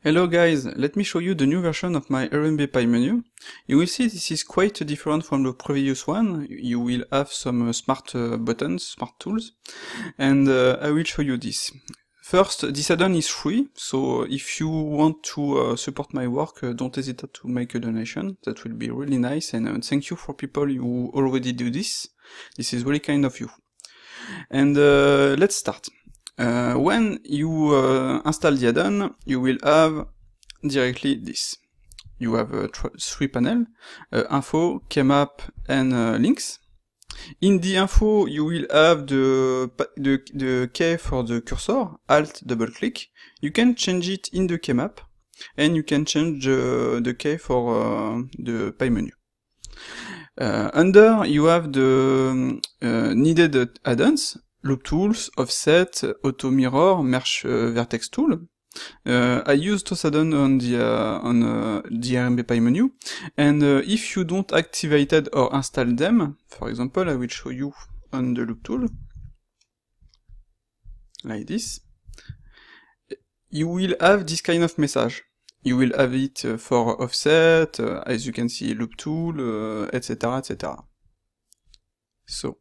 Hello guys, let me show you the new version of my RMB Pie menu. You will see this is quite different from the previous one. You will have some smart buttons, smart tools, and I will show you this. First, this add-on is free, so if you want to support my work, don't hesitate to make a donation. That will be really nice, and thank you for people who already do this. This is really kind of you. And let's start. When you install the add-on, you will have directly this. You have three panels, info, Kmap, and links. In the info, you will have the key for the cursor, Alt double click. You can change it in the Kmap, and you can change the key for the Pie menu. Under, you have the needed add-ons, Loop Tools, Offset, Auto Mirror, Merge Vertex Tool. I use those add-ons on the RMB Pie menu, and if you don't activate it or install them, for example, I will show you on the Loop Tool, like this, you will have this kind of message. You will have it for Offset, as you can see, Loop Tool, etc., etc. So,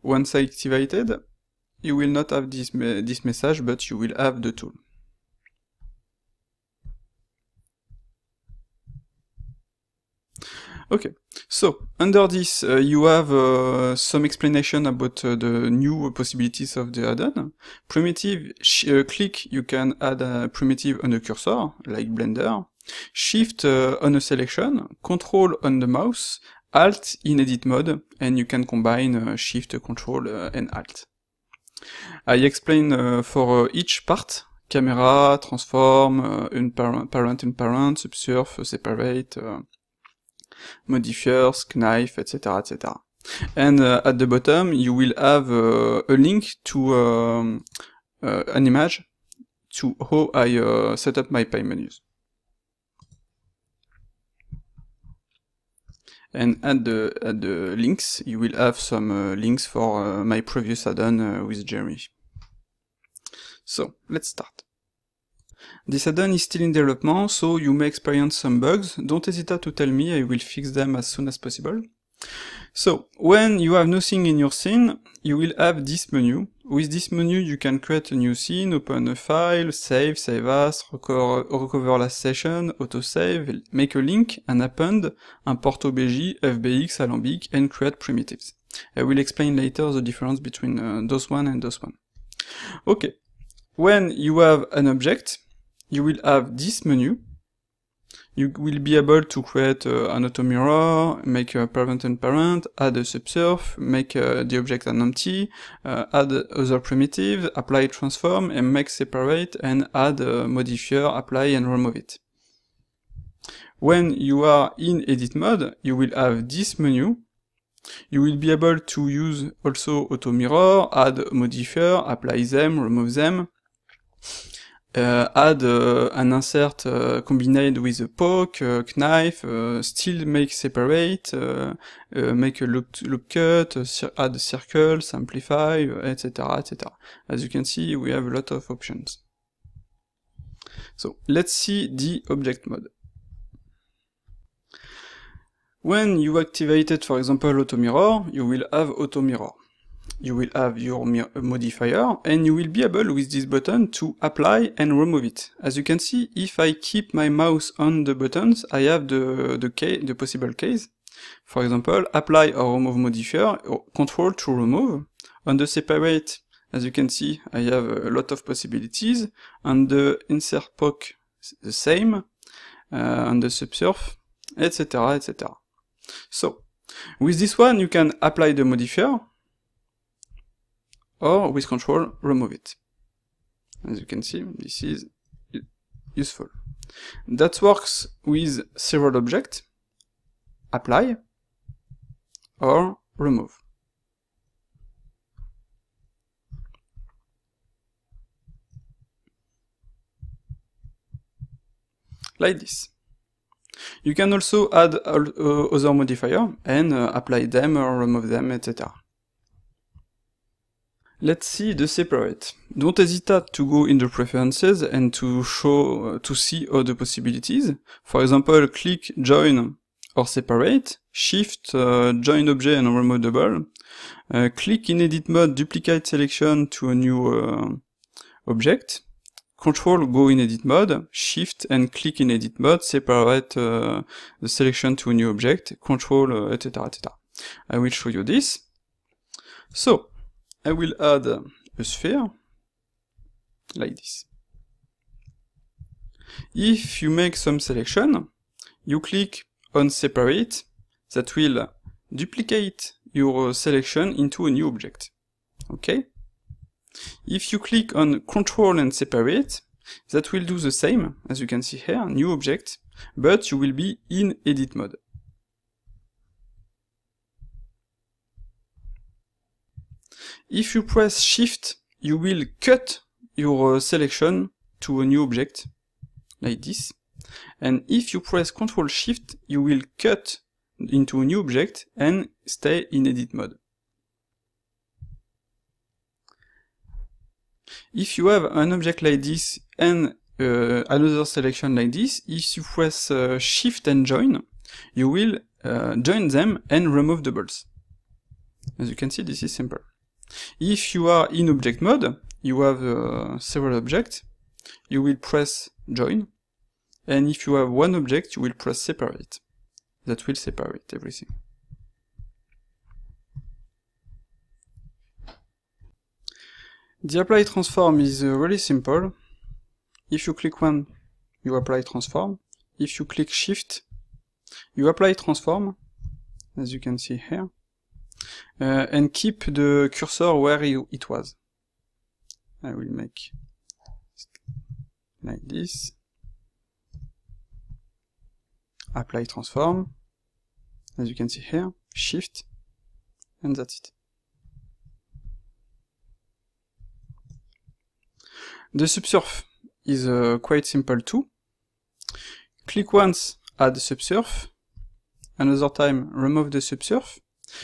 once activated, you will not have this message, but you will have the tool. Okay, so under this you have some explanation about the new possibilities of the add-on. Primitive click, you can add a primitive on the cursor, like Blender. Shift on a selection, Control on the mouse, Alt in edit mode, and you can combine Shift, Control, and Alt. I explain for each part, camera, transform, parent and parent, subsurf, separate, modifiers, knife, etc., etc. And at the bottom, you will have a link to an image to how I set up my Pie menus. And at the links, you will have some links for my previous add-on with Jeremy. So, let's start. This add-on is still in development, so you may experience some bugs. Don't hesitate to tell me, I will fix them as soon as possible. So, when you have nothing in your scene, you will have this menu. With this menu, you can create a new scene, open a file, save as, recover last session, autosave, make a link, an append, import OBJ, FBX, Alembic, and create primitives. I will explain later the difference between those one and those one. Okay, when you have an object, you will have this menu. You will be able to create an auto mirror, make a parent and parent, add a subsurf, make the object an empty, add other primitives, apply transform, and make separate, and add a modifier, apply and remove it. When you are in edit mode, you will have this menu. You will be able to use also auto mirror, add modifier, apply them, remove them, add an insert combined with a poke, knife, still make separate, make a loop cut, add a circle, simplify, etc., etc. As you can see, we have a lot of options. So, let's see the object mode. When you activated, for example, auto mirror, you will have auto mirror. You will have your modifier, and you will be able with this button to apply and remove it. As you can see, if I keep my mouse on the buttons, I have the possible case. For example, apply or remove modifier, or control to remove. On the separate, as you can see, I have a lot of possibilities. On the insert poke, the same. On the subsurf, etc., etc. So, with this one, you can apply the modifier, or with control, remove it. As you can see, this is useful. That works with several objects, apply, or remove. Like this. You can also add other modifiers and apply them or remove them, etc. Let's see the separate. Don't hesitate to go in the preferences and to see all the possibilities. For example, click join or separate, shift, join object and remove double, click in edit mode, duplicate selection to a new object, control go in edit mode, shift and click in edit mode, separate the selection to a new object, control, etc, etc. I will show you this. So, I will add a sphere, like this. If you make some selection, you click on separate, that will duplicate your selection into a new object. Okay? If you click on control and separate, that will do the same, as you can see here, new object, but you will be in edit mode. If you press shift, you will cut your selection to a new object, like this. And if you press Ctrl Shift, you will cut into a new object and stay in edit mode. If you have an object like this and another selection like this, if you press Shift and join, you will join them and remove doubles. As you can see, this is simple. If you are in object mode, you have several objects, you will press join, and if you have one object, you will press separate. That will separate everything. The apply transform is really simple. If you click one, you apply transform. If you click shift, you apply transform, as you can see here. And keep the cursor where it was. I will make like this. Apply transform, as you can see here, shift, and that's it. The subsurf is quite simple too. Click once, add the subsurf, another time remove the subsurf.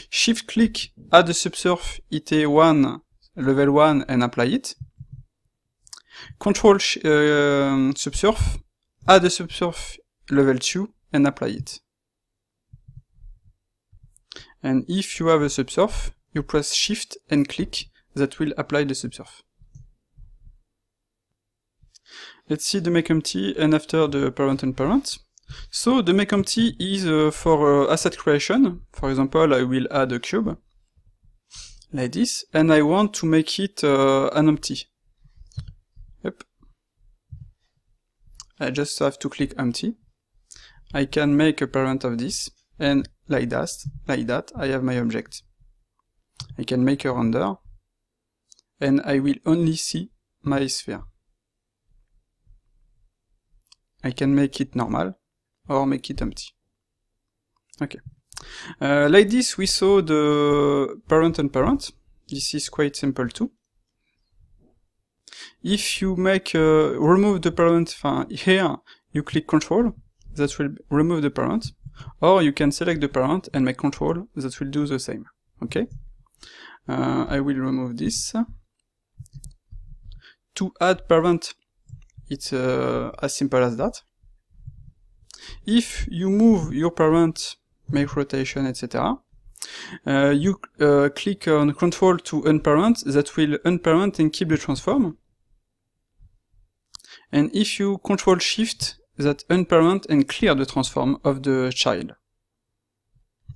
Shift click, add the subsurf IT1, level 1 and apply it. Control subsurf, add the subsurf level 2 and apply it. And if you have a subsurf, you press shift and click, that will apply the subsurf. Let's see the makeEmpty and after the parent and parent. So the makeEmpty is for asset creation. For example, I will add a cube like this, and I want to make it an empty. Yep. I just have to click empty. I can make a parent of this, and like that, I have my object. I can make a render, and I will only see my sphere. I can make it normal, or make it empty. Okay. Like this, we saw the parent and parent. This is quite simple too. If you make remove the parent here, you click Control, that will remove the parent, or you can select the parent and make Control, that will do the same. Okay. I will remove this. To add parent, it's as simple as that. If you move your parent, make rotation, etc., you click on Control to unparent, that will unparent and keep the transform. And if you Control Shift, that unparent and clear the transform of the child.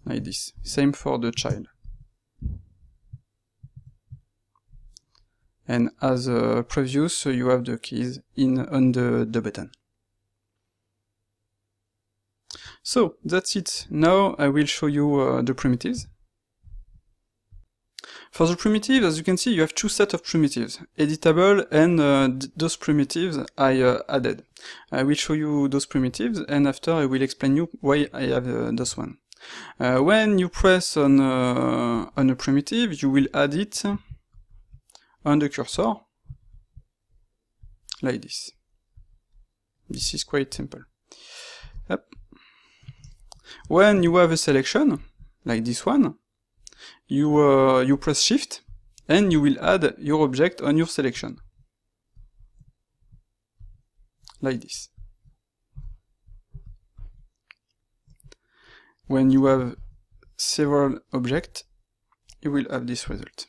Like this. Same for the child. And as previous, you have the keys on the button. So, that's it. Now I will show you the primitives. For the primitives, as you can see, you have two sets of primitives, editable and those primitives I added. I will show you those primitives, and after I will explain you why I have those one. When you press on a primitive, you will add it on the cursor, like this. This is quite simple. Yep. When you have a selection, like this one, you press Shift and you will add your object on your selection. Like this. When you have several objects, you will have this result.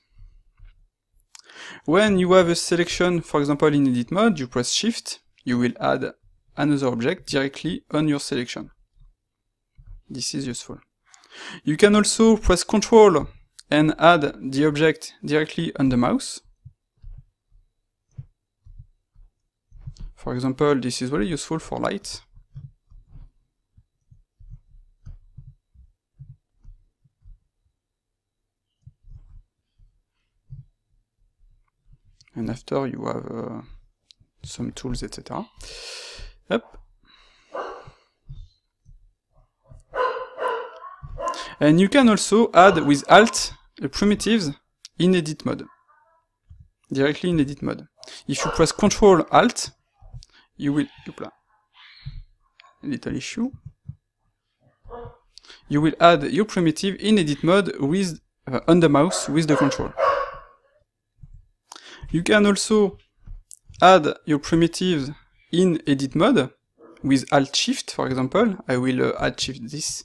When you have a selection, for example in edit mode, you press shift, you will add another object directly on your selection. This is useful. You can also press Ctrl and add the object directly on the mouse. For example, this is really useful for lights. And after you have some tools, etc. Up. And you can also add with Alt primitives in edit mode. Directly in edit mode. If you press Ctrl Alt, you will, little issue. You will add your primitive in edit mode with on the mouse with the control. You can also add your primitives in edit mode with Alt Shift, for example. I will Alt Shift this,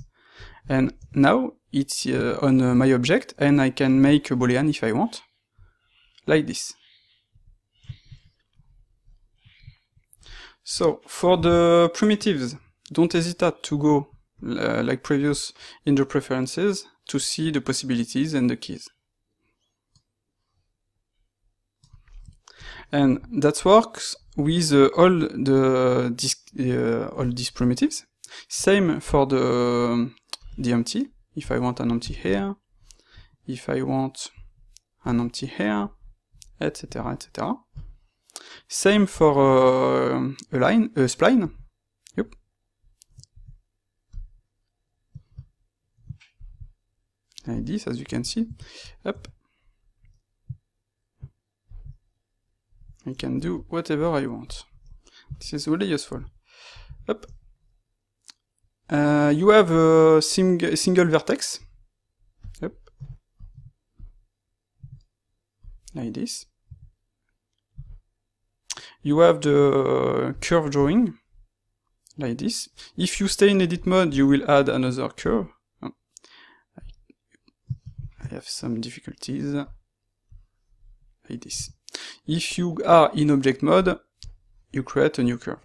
and now it's on my object, and I can make a Boolean if I want, like this. So for the primitives, don't hesitate to go like previous in the preferences to see the possibilities and the keys. And that works with all these primitives. Same for the empty. If I want an empty here, if I want an empty here, etc., etc. Same for a spline. Yep. Like this, as you can see. Up. I can do whatever I want. This is really useful. Up. You have a single vertex. Yep. Like this. You have the curve drawing, like this. If you stay in edit mode, you will add another curve. I have some difficulties. Like this. If you are in object mode, you create a new curve.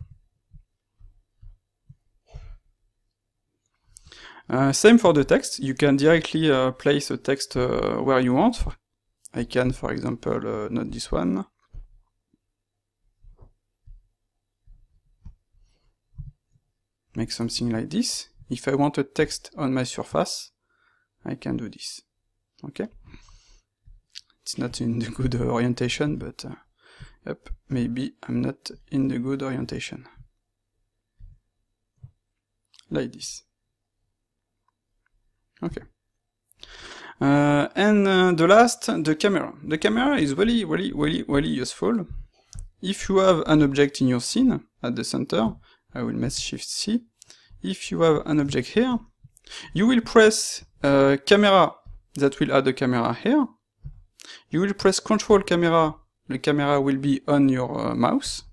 Same for the text. You can directly place a text where you want. I can, for example, not this one. Make something like this. If I want a text on my surface, I can do this. Okay? It's not in the good orientation, but yep, maybe I'm not in the good orientation. Like this. Okay. And the last, the camera. The camera is really useful. If you have an object in your scene at the center, I will press Shift C. If you have an object here, you will press camera, that will add a camera here. You will press Control Camera, the camera will be on your mouse.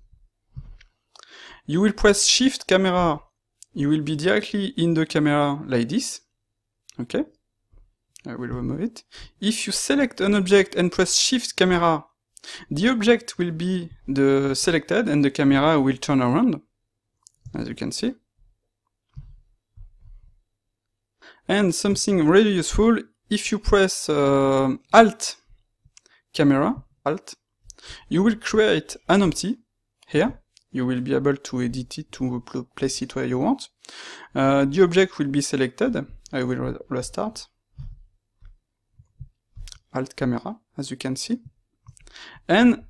You will press Shift Camera, you will be directly in the camera like this. Okay, I will remove it. If you select an object and press Shift Camera, the object will be selected and the camera will turn around, as you can see. And something really useful, if you press Alt Camera, Alt, you will create an empty here. You will be able to edit it, to place it where you want. The object will be selected. I will restart. Alt Camera, as you can see. And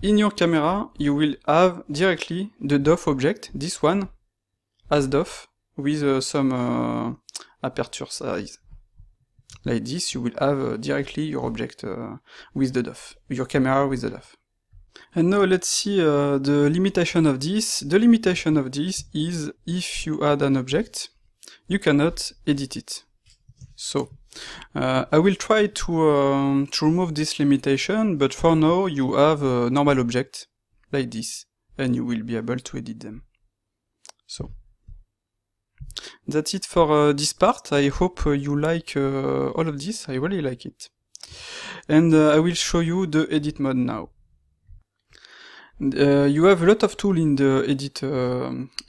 in your camera, you will have directly the DOF object, this one, as DOF, with some aperture size. Like this, you will have directly your object with the DOF, your camera with the DOF. And now let's see the limitation of this. The limitation of this is if you add an object, you cannot edit it. So, I will try to remove this limitation, but for now you have a normal object like this, and you will be able to edit them. So that's it for this part. I hope you like all of this. I really like it. And I will show you the edit mode now. You have a lot of tools in the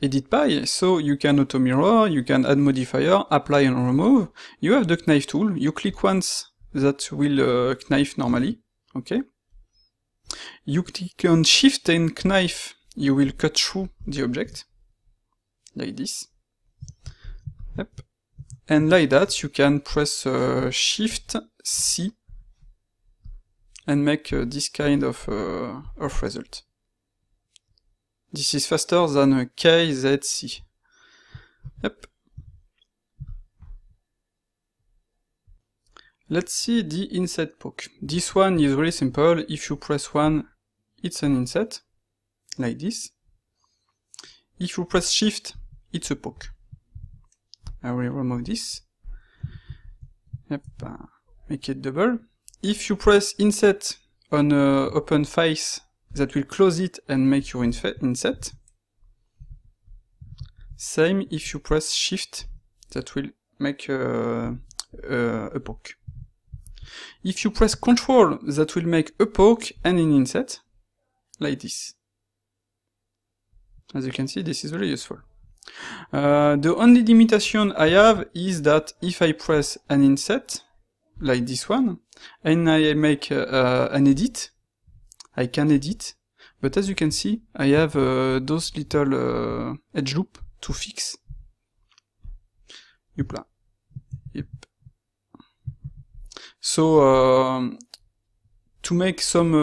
edit pie, so you can auto mirror, you can add modifier, apply and remove. You have the knife tool. You click once, that will knife normally. Okay. You click on shift and knife, you will cut through the object like this. Yep. And like that, you can press shift C and make this kind of result. This is faster than KZC. Yep. Let's see the inset poke. This one is really simple. If you press 1, it's an inset, like this. If you press shift, it's a poke. I will remove this. Yep, make it double. If you press inset on open face, that will close it and make your inset. Same if you press shift, that will make a poke. If you press control, that will make a poke and an inset, like this. As you can see, this is very useful. The only limitation I have is that if I press an inset, like this one, and I make an edit, I can edit, but as you can see, I have those little edge loop to fix. Yep. So to make some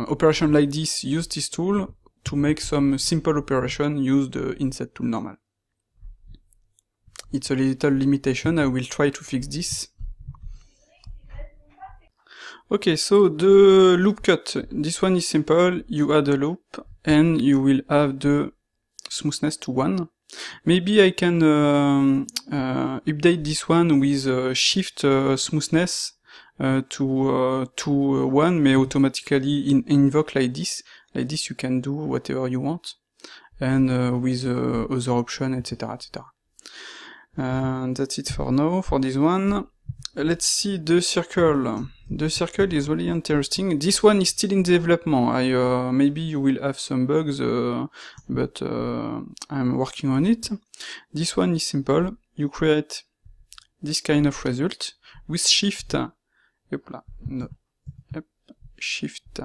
operation like this, use this tool. To make some simple operation, use the inset tool normal. It's a little limitation, I will try to fix this. Okay, so the loop cut, this one is simple, you add a loop, and you will have the smoothness to 1. Maybe I can update this one with shift smoothness to 1, may automatically invoke like this. Like this you can do whatever you want, and with other option, etc, etc. That's it for now, for this one. Let's see the circle. The circle is really interesting. This one is still in development. Maybe you will have some bugs, but I'm working on it. This one is simple. You create this kind of result with shift. Shift.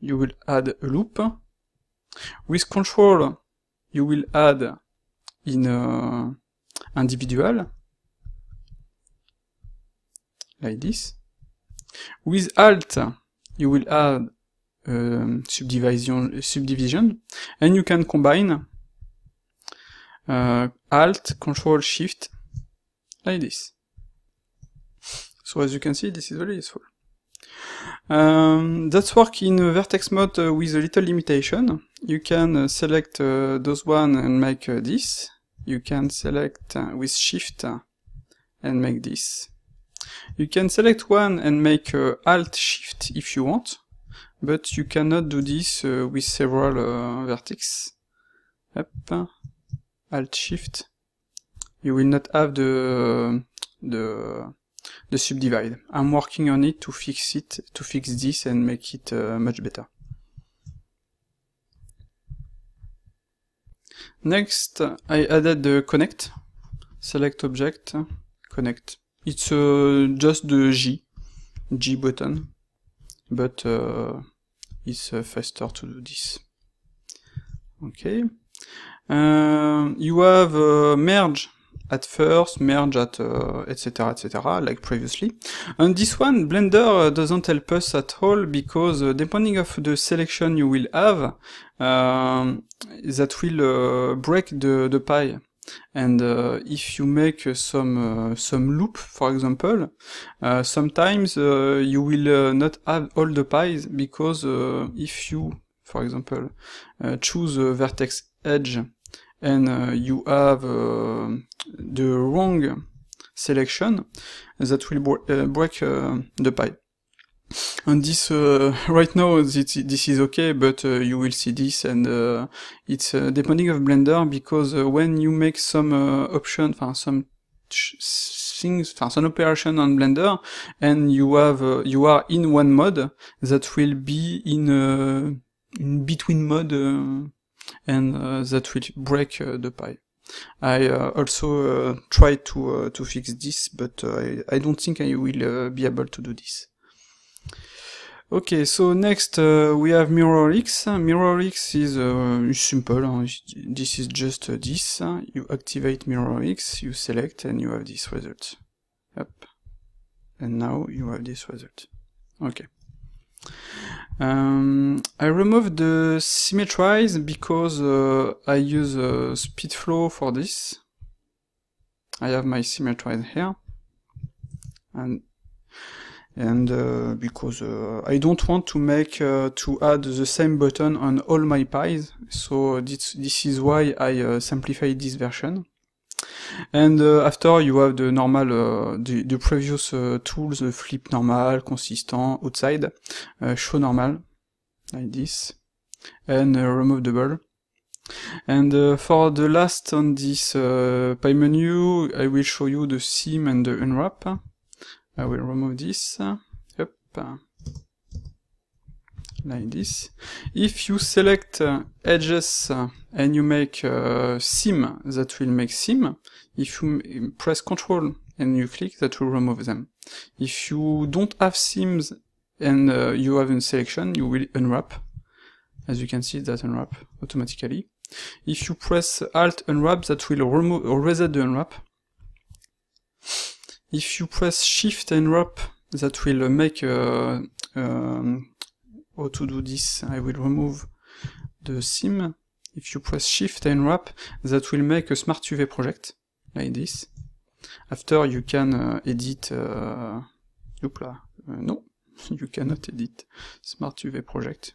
You will add a loop. With control, you will add in individual, like this. With Alt, you will add subdivision, and you can combine Alt, Control, Shift, like this. So as you can see, this is very useful. That's work in vertex mode with a little limitation. You can select those one and make this. You can select with Shift and make this. You can select one and make Alt Shift if you want, but you cannot do this with several vertex. Up, Alt Shift. You will not have the subdivide. I'm working on it to fix this and make it much better. Next, I added the connect. Select object, connect. It's just the G button, but it's faster to do this. Okay. You have merge at first, merge at etc, etc, like previously. And this one, Blender doesn't help us at all, because depending of the selection you will have, that will break the pie. And if you make some loop, for example, sometimes you will not have all the pies, because if you, for example, choose a vertex edge and you have the wrong selection that will break the pie. And this, right now, this is okay, but you will see this, and it's depending of Blender, because when you make some option, some things, some operation on Blender, and you are in one mode, that will be in between mode, and that will break the pie. I also tried to fix this, but I don't think I will be able to do this. Okay, so next we have MirrorX. MirrorX is simple. This is just this. You activate MirrorX, you select, and you have this result. Yep. And now you have this result. Okay. I removed the symmetrize because I use SpeedFlow for this. I have my symmetrize here, and because I don't want to make to add the same button on all my pies, so this is why I simplified this version. And after you have the normal, the previous tools, flip normal, consistent, outside, show normal, like this, and remove double. And for the last on this pie menu, I will show you the seam and the unwrap. I will remove this, yep, like this. If you select edges and you make seam, that will make seam. If you press Ctrl and you click, that will remove them. If you don't have seams and you have a selection, you will unwrap. As you can see, that unwrap automatically. If you press Alt unwrap, that will remove or reset the unwrap. If you press Shift and Wrap, that will make how to do this. I will remove the seam. If you press Shift and Wrap, that will make a Smart UV project, like this. After you can edit, no, you cannot edit Smart UV project.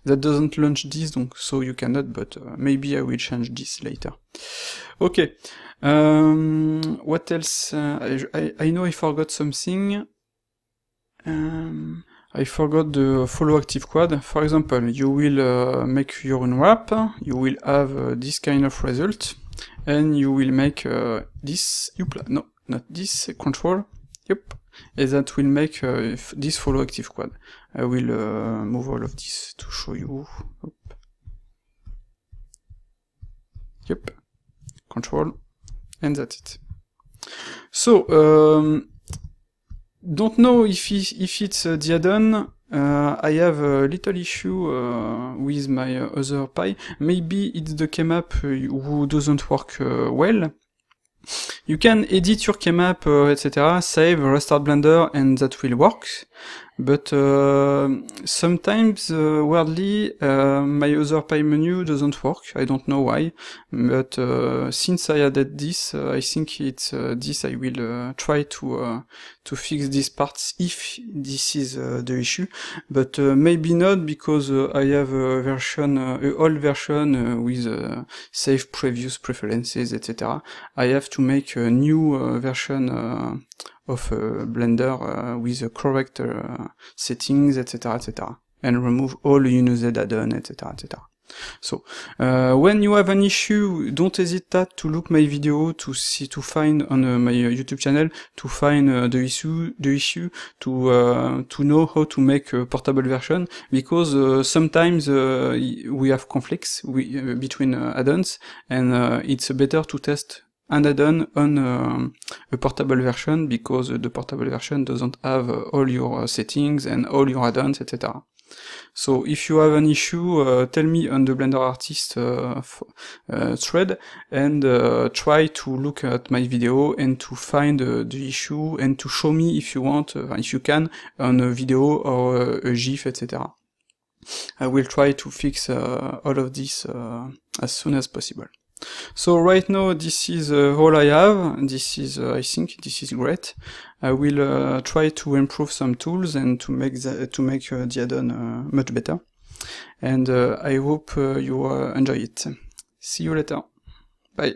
That doesn't launch this, so you cannot, but maybe I will change this later. Okay, what else? I know I forgot something. I forgot the follow active quad. For example, you will make your unwrap, you will have this kind of result, and you will make this, no, not this, control, yep, and that will make this follow active quad. I will move all of this to show you. Oop. Yep, control, and that's it. So, don't know if it's the add-on. I have a little issue with my other pie. Maybe it's the kmap who doesn't work well. You can edit your kmap, etc., save, restart Blender, and that will work. But sometimes, weirdly, my other pie menu doesn't work. I don't know why. But since I added this, I think it's this. I will try to fix these parts if this is the issue. But maybe not, because I have a version, old version with save previous preferences, etc. I have to make a new version of Blender with the correct settings, etc., etc., and remove all unused add-on, etc., etc. So, when you have an issue, don't hesitate to look my video to find on my YouTube channel, to find the issue, to know how to make a portable version, because sometimes we have conflicts between add-ons, and it's better to test an add-on on a portable version, because the portable version doesn't have all your settings and all your add-ons, etc. So if you have an issue, tell me on the Blender Artist thread, and try to look at my video and to find the issue, and to show me if you want, if you can, on a video or a GIF, etc. I will try to fix all of this as soon as possible. So right now this is all I have. This is, I think, this is great. I will try to improve some tools and to make the add-on much better. And I hope you enjoy it. See you later. Bye.